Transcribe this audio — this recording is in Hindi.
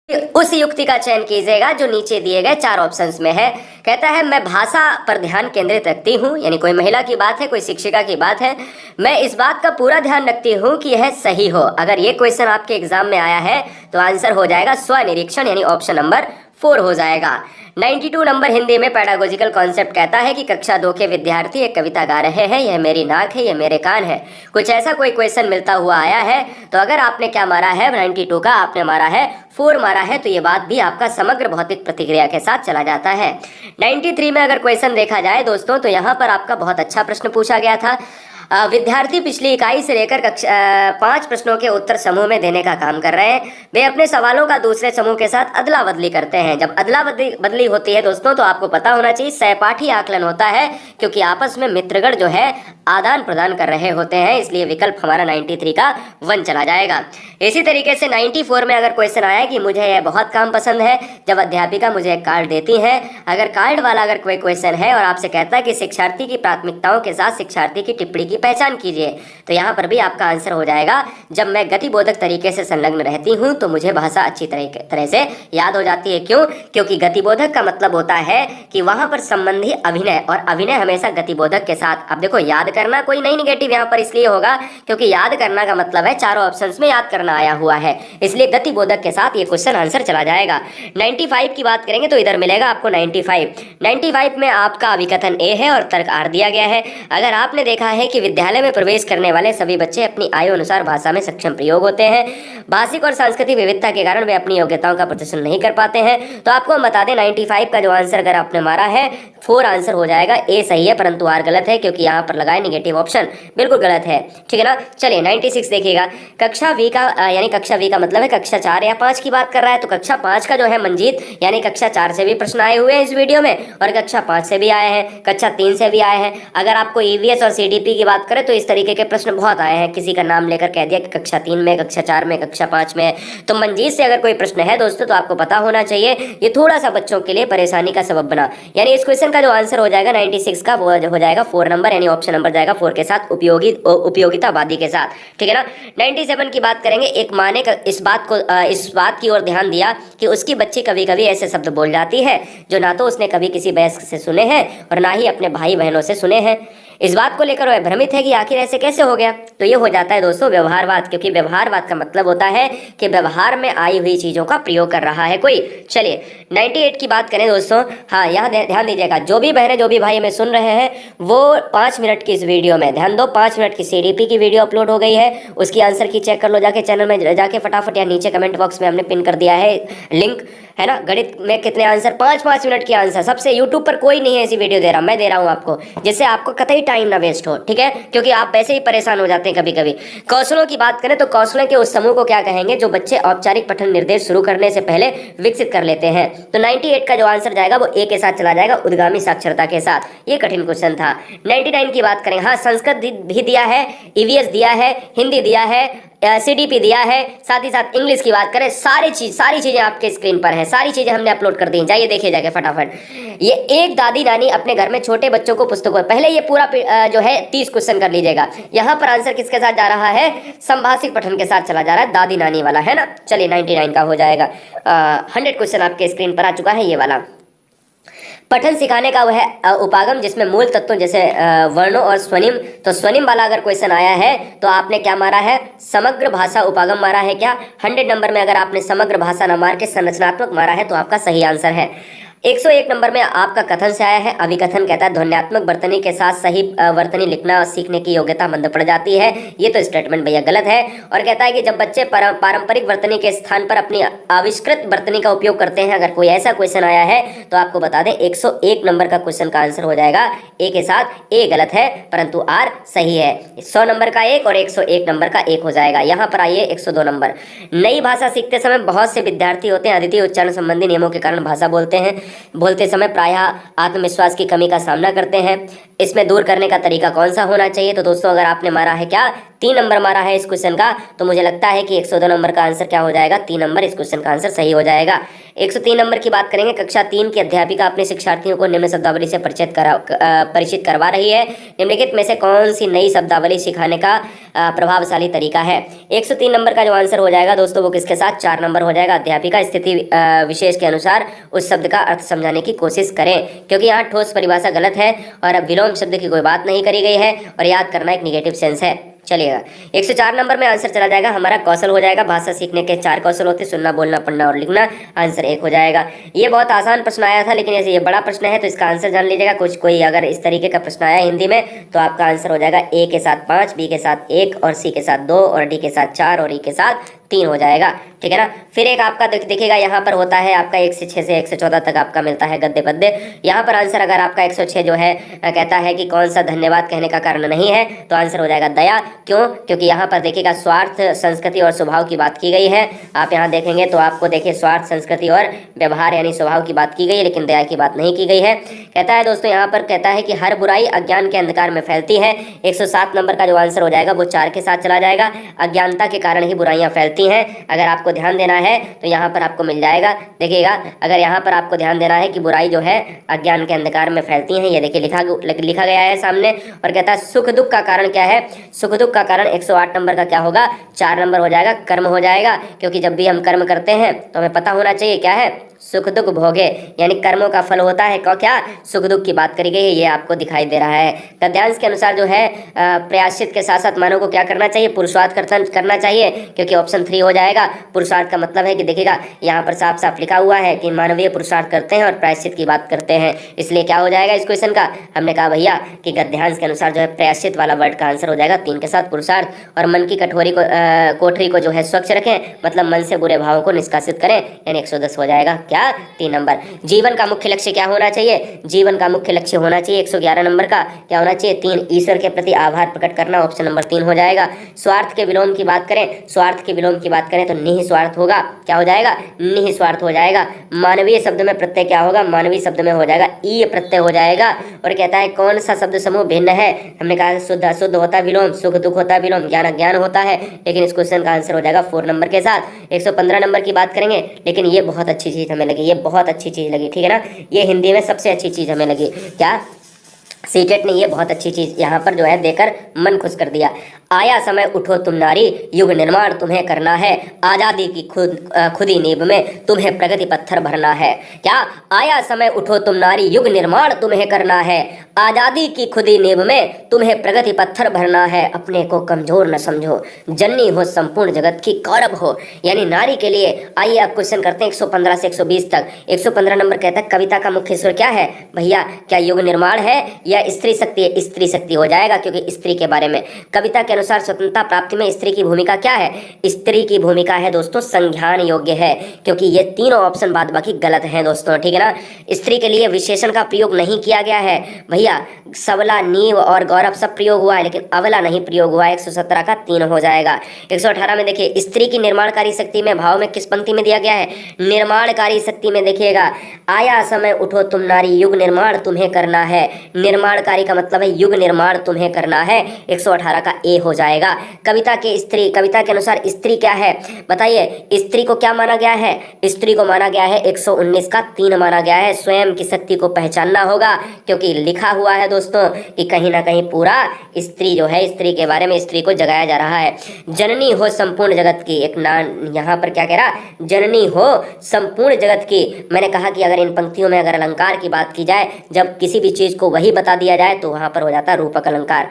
उस युक्ति का चयन कीजिएगा जो नीचे दिए गए 4 ऑप्शंस में है। कहता है मैं भाषा पर ध्यान केंद्रित रखती हूँ, यानी कोई महिला की बात है, कोई शिक्षिका की बात है। मैं इस बात का पूरा ध्यान रखती हूँ कि यह सही हो। अगर ये क्वेश्चन आपके एग्जाम में आया है तो आंसर हो जाएगा स्वनिरीक्षण, यानी ऑप्शन नंबर 4 हो जाएगा। 92 नंबर हिंदी में पेडागोजिकल कॉन्सेप्ट कहता है कि कक्षा 2 के विद्यार्थी एक कविता गा रहे हैं, यह मेरी नाक है, यह मेरे कान है। कुछ ऐसा कोई क्वेश्चन मिलता हुआ आया है तो अगर आपने क्या मारा है, 92 का आपने मारा है 4 मारा है, तो ये बात भी आपका समग्र भौतिक प्रतिक्रिया के साथ चला जाता है। 93 में अगर क्वेश्चन देखा जाए दोस्तों तो यहाँ पर आपका बहुत अच्छा प्रश्न पूछा गया था। विद्यार्थी पिछली इकाई से लेकर 5 प्रश्नों के उत्तर समूह में देने का काम कर रहे हैं। वे अपने सवालों का दूसरे समूह के साथ अदला बदली करते हैं। जब अदला बदली होती है दोस्तों तो आपको पता होना चाहिए सहपाठी आकलन होता है, क्योंकि आपस में मित्रगण जो है आदान प्रदान कर रहे होते हैं, इसलिए विकल्प हमारा 93 का 1 चला जाएगा। इसी तरीके से 94 में अगर क्वेश्चन आया कि मुझे यह बहुत काम पसंद है जब अध्यापिका मुझे एक कार्ड देती है। अगर कार्ड वाला अगर कोई क्वेश्चन है और आपसे कहता है कि शिक्षार्थी की प्राथमिकताओं के साथ शिक्षार्थी की टिप्पणी की पहचान कीजिए, तो यहाँ पर भी आपका आंसर हो जाएगा जब मैं गतिबोधक तरीके से संलग्न रहती हूँ तो मुझे भाषा अच्छी तरह से याद हो जाती है। क्यों? क्योंकि गतिबोधक का मतलब होता है कि वहां पर संबंधी अभिनय, और अभिनय हमेशा गतिबोधक के साथ। अब देखो याद करना कोई नहीं निगेटिव यहाँ पर इसलिए होगा क्योंकि याद करना का मतलब है चारों ऑप्शंस में याद करना आया हुआ है, इसलिए गतिबोधक के साथ ये क्वेश्चन आंसर चला जाएगा। 95 की बात करेंगे तो इधर मिलेगा आपको 95 में आपका अभिकथन ए है और तर्क आर दिया गया है। अगर आपने देखा है कि विद्यालय में प्रवेश करने वाले सभी बच्चे अपनी आयु अनुसार भाषा में सक्षम प्रयोग होते हैं, भाषिक और सांस्कृतिक विविधता के कारण वे अपनी योग्यताओं का प्रदर्शन नहीं कर पाते हैं, तो आपको हम बता दें 95 का जो आंसर अगर आपने मारा है 4 आंसर हो जाएगा। ए सही है परंतु आर गलत है क्योंकि यहाँ पर लगाए निगेटिव ऑप्शन, बिल्कुल गलत है। ठीक है ना। चलिए 96 देखिएगा। कक्षा वी का यानी कक्षा वी का मतलब है कक्षा 4 या 5 की बात कर रहा है, तो कक्षा 5 का जो है मंजीत यानी कक्षा 4 से भी प्रश्न आए हुए हैं इस वीडियो में और कक्षा 5 से भी आए हैं, कक्षा 3 से भी आए हैं। अगर आपको ईवीएस और सीडीपी की बात करें तो इस तरीके के प्रश्न बहुत आए हैं, किसी का नाम लेकर कह दिया कि कक्षा 3 में, कक्षा 4 में, कक्षा 5 में। तो मंजीत से अगर कोई प्रश्न है दोस्तों तो आपको पता होना चाहिए, ये थोड़ा सा बच्चों के लिए परेशानी का सबब बना। यानी इस क्वेश्चन का जो आंसर हो जाएगा 96 का वो हो जाएगा 4 नंबर, यानी ऑप्शन नंबर जाएगा 4 के साथ, उपयोगितावादी के साथ। ठीक है ना। 97 की बात करेंगे। एक माँ ने इस बात की ओर ध्यान दिया कि उसकी बच्ची कभी कभी ऐसे शब्द बोल जाती है जो ना तो उसने कभी किसी वयस्क से सुने हैं और ना ही अपने भाई बहनों से सुने हैं। इस बात को लेकर वह भ्रमित है कि आखिर ऐसे कैसे हो गया। तो ये हो जाता है दोस्तों व्यवहारवाद, क्योंकि व्यवहारवाद का मतलब होता है कि व्यवहार में आई हुई चीजों का प्रयोग कर रहा है कोई। चलिए 98 की बात करें दोस्तों। हाँ, यहाँ ध्यान दीजिएगा, जो भी बहनें जो भी भाई हमें सुन रहे हैं वो 5 मिनट की इस वीडियो में ध्यान दो। 5 मिनट की सीडीपी की वीडियो अपलोड हो गई है, उसकी आंसर की चेक कर लो जाके चैनल में जाके फटाफट, या नीचे कमेंट बॉक्स में हमने पिन कर दिया है लिंक, है ना। गणित में कितने आंसर, 5-5 मिनट की आंसर, सबसे यूट्यूब पर कोई नहीं है ऐसी वीडियो दे रहा, मैं दे रहा हूँ आपको, जिससे आपको कतई टाइम ना वेस्ट हो। ठीक है, क्योंकि आप वैसे ही परेशान हो जाते हैं कभी कभी। कौशलों की बात करें तो कौशलों के उस समूह को क्या कहेंगे जो बच्चे औपचारिक पठन निर्देश शुरू करने से पहले विकसित कर लेते हैं। तो 98 का जो आंसर जाएगा वो ए के साथ चला जाएगा, उद्गामी साक्षरता के साथ। ये कठिन क्वेश्चन था। 99 की बात करें, हाँ संस्कृत भी दिया है, ईवीएस दिया है, हिंदी दिया है, सीडीपी दिया है, साथ ही साथ इंग्लिश की बात करें, सारी चीजें आपके स्क्रीन पर है, सारी चीजें हमने अपलोड कर दी। जाइए देखिए जाके फटाफट। ये एक दादी नानी अपने घर में छोटे बच्चों को पुस्तकों, पहले ये पूरा जो है 30 क्वेश्चन कर लीजिएगा। यहाँ पर आंसर किसके साथ जा रहा है, संभाषिक पठन के साथ चला जा रहा है, दादी नानी वाला, है ना। चलिए 99 का हो जाएगा। 100 क्वेश्चन आपके स्क्रीन पर आ चुका है, ये वाला। पठन सिखाने का वह उपागम जिसमें मूल तत्वों जैसे वर्णों और स्वनिम, तो स्वनिम वाला अगर क्वेश्चन आया है तो आपने क्या मारा है, समग्र भाषा उपागम मारा है क्या। 100 नंबर में अगर आपने समग्र भाषा न मार के संरचनात्मक मारा है तो आपका सही आंसर है। 101 नंबर में आपका कथन से आया है, अभिकथन कहता है ध्वन्यात्मक वर्तनी के साथ सही वर्तनी लिखना और सीखने की योग्यता मंद पड़ जाती है। ये तो स्टेटमेंट भैया गलत है। और कहता है कि जब बच्चे पारंपरिक वर्तनी के स्थान पर अपनी आविष्कृत वर्तनी का उपयोग करते हैं, अगर कोई ऐसा क्वेश्चन आया है तो आपको बता दें 101 नंबर का क्वेश्चन का आंसर हो जाएगा ए के साथ। ए गलत है परंतु आर सही है। 100 नंबर का 1 और 101 नंबर का 1 हो जाएगा। यहाँ पर आइए 102 नंबर। नई भाषा सीखते समय बहुत से विद्यार्थी होते हैं अद्वितीय उच्चारण संबंधी नियमों के कारण भाषा बोलते समय प्रायः आत्मविश्वास की कमी का सामना करते हैं। इसमें दूर करने का तरीका कौन सा होना चाहिए। तो दोस्तों अगर आपने मारा है क्या 3 नंबर मारा है इस क्वेश्चन का, तो मुझे लगता है कि 102 नंबर का आंसर क्या हो जाएगा, 3 नंबर इस क्वेश्चन का आंसर सही हो जाएगा। 103 नंबर की बात करेंगे। कक्षा 3 की अध्यापिका अपने शिक्षार्थियों को निम्न शब्दावली से परिचित करवा रही है। निम्नलिखित में से कौन सी नई शब्दावली सिखाने का प्रभावशाली तरीका है। 103 नंबर का जो आंसर हो जाएगा दोस्तों वो किसके साथ, 4 नंबर हो जाएगा। अध्यापिका स्थिति विशेष के अनुसार उस शब्द का अर्थ समझाने की कोशिश करें, क्योंकि यहाँ ठोस परिभाषा गलत है और अब विलोम शब्द की कोई बात नहीं करी गई है और याद करना एक निगेटिव सेंस है। चलिएगा 104 नंबर में आंसर चला जाएगा। हमारा कौशल हो जाएगा। भाषा सीखने के 4 कौशल होते हैं, सुनना, बोलना, पढ़ना और लिखना। आंसर 1 हो जाएगा। ये बहुत आसान प्रश्न आया था, लेकिन ऐसे ये बड़ा प्रश्न है तो इसका आंसर जान लीजिएगा। कोई अगर इस तरीके का प्रश्न आया हिंदी में तो आपका आंसर हो जाएगा ए के साथ 5, बी के साथ 1 और सी के साथ 2 और डी के साथ 4 और ई के साथ 3 हो जाएगा। ठीक है ना। फिर एक आपका देखिएगा यहाँ पर होता है आपका 1 से 6 से 114 तक आपका मिलता है गद्य पद्य। यहाँ पर आंसर अगर आपका 106 जो है कहता है कि कौन सा धन्यवाद कहने का कारण नहीं है, तो आंसर हो जाएगा दया। क्यों? क्योंकि यहाँ पर देखिएगा स्वार्थ, संस्कृति और स्वभाव की बात की गई है। आप यहाँ देखेंगे तो आपको देखिए स्वार्थ, संस्कृति और व्यवहार यानी स्वभाव की बात की गई है, लेकिन दया की बात नहीं की गई है। कहता है दोस्तों यहाँ पर कहता है कि हर बुराई अज्ञान के अंधकार में फैलती है। 107 नंबर का जो आंसर हो जाएगा वो 4 के साथ चला जाएगा। अज्ञानता के कारण ही बुराइयां फैलती हैं। अगर आपको ध्यान देना है तो यहाँ पर आपको मिल जाएगा। देखिएगा अगर यहाँ पर आपको ध्यान देना है कि बुराई जो है अज्ञान के अंधकार में फैलती हैं, ये देखिए लिखा गया है सामने। और कहता है सुख दुख का कारण क्या है। सुख दुख का कारण 108 नंबर का क्या होगा, 4 नंबर हो जाएगा, कर्म हो जाएगा। क्योंकि जब भी हम कर्म करते हैं तो हमें पता होना चाहिए क्या है, सुख दुख भोगे, यानी कर्मों का फल होता है क्या, सुख दुख की बात करी गई है, ये आपको दिखाई दे रहा है। गद्यांश के अनुसार जो है प्रयाश्चित के साथ साथ मानव को क्या करना चाहिए, पुरुषार्थ करना चाहिए, क्योंकि ऑप्शन 3 हो जाएगा। पुरुषार्थ का मतलब है कि देखिएगा यहाँ पर साफ साफ लिखा हुआ है कि मानवीय पुरुषार्थ करते हैं और प्रायश्चित की बात करते हैं, इसलिए क्या हो जाएगा इस क्वेश्चन का, हमने कहा भैया कि गद्यांश के अनुसार जो है प्रयाश्चित वाला वर्ड का आंसर हो जाएगा 3 के साथ पुरुषार्थ। और मन की कोठरी को जो है स्वच्छ रखें, मतलब मन से बुरे भावों को निष्कासित करें, यानी 110 हो जाएगा क्या, 3 नंबर। जीवन का मुख्य लक्ष्य क्या होना चाहिए, जीवन का मुख्य लक्ष्य होना चाहिए 111 नंबर का क्या होना चाहिए, 3 ईश्वर के प्रति आभार प्रकट करना, ऑप्शन नंबर 3 हो जाएगा। स्वार्थ के विलोम की बात करें, स्वार्थ के विलोम की बात करें तो निःस्वार्थ होगा, क्या हो जाएगा, निःस्वार्थ हो जाएगा। मानवीय शब्द में प्रत्यय क्या होगा, मानवीय शब्द में हो जाएगा ई प्रत्यय हो जाएगा। और कहता है कौन सा शब्द समूह भिन्न है, हमने कहा शुद्ध अशुद्ध होता विलोम, सुख दुख होता विलोम, ज्ञान अज्ञान होता है, लेकिन इस क्वेश्चन का आंसर हो जाएगा 4 नंबर के साथ। 115 नंबर की बात करेंगे, लेकिन ये बहुत अच्छी चीज हमें लगी, ये बहुत अच्छी चीज लगी, ठीक है ना। ये हिंदी में सबसे अच्छी चीज हमें लगी, क्या, सीटेट ने ये बहुत अच्छी चीज यहाँ पर जो है देकर मन खुश कर दिया। आया समय उठो तुम नारी, युग निर्माण तुम्हें करना है, आजादी की खुदी नींव में तुम्हें प्रगति पत्थर भरना है। क्या, आया समय उठो तुम नारी, युग निर्माण तुम्हें करना है, आजादी की खुदी नींव में तुम्हें प्रगति पत्थर भरना है, अपने को कमजोर न समझो, जननी हो संपूर्ण जगत की गौरव हो, यानी नारी के लिए। आइए अब क्वेश्चन करते हैं 115 से 120 तक। 115 नंबर कहता है कविता का मुख्य स्वर क्या है, भैया क्या युग निर्माण है या स्त्री शक्ति है, स्त्री शक्ति हो जाएगा, क्योंकि स्त्री के बारे में। कविता के अनुसार स्वतंत्रता प्राप्ति में स्त्री की भूमिका क्या है, स्त्री की भूमिका है दोस्तों संज्ञान योग्य है, क्योंकि ये तीनों ऑप्शन बाद बाकी गलत हैं दोस्तों, ठीक है ना। स्त्री के लिए विशेषण का प्रयोग नहीं किया गया है भैया, सबला, नीव और गौरव सब प्रयोग हुआ है, लेकिन अवला नहीं प्रयोग हुआ है। 117 का 3 हो जाएगा। 118 में देखिए स्त्री की निर्माणकारी शक्ति में भाव में किस पंक्ति में दिया गया है, निर्माणकारी शक्ति में। देखिएगा आया समय उठो तुम नारी, युग निर्माण तुम्हें करना है, निर्माणकारी का मतलब है युग निर्माण तुम्हें करना है, 118 का ए हो जाएगा। कविता के स्त्री, कविता के अनुसार स्त्री क्या है बताइए, स्त्री को क्या माना गया है, स्त्री को माना गया है 119 का 3 माना गया है। स्वयं की शक्ति को पहचानना होगा, क्योंकि लिखा हुआ है दोस्तों कि कहीं ना कहीं पूरा स्त्री जो है, स्त्री के बारे में स्त्री को जगाया जा रहा है। जननी हो संपूर्ण जगत की, एक यहाँ पर क्या कह रहा, जननी हो संपूर्ण जगत की। मैंने कहा कि अगर इन पंक्तियों में अगर अलंकार की बात की जाए, जब किसी भी चीज को वही बता दिया जाए तो वहां पर हो जाता है रूपक अलंकार।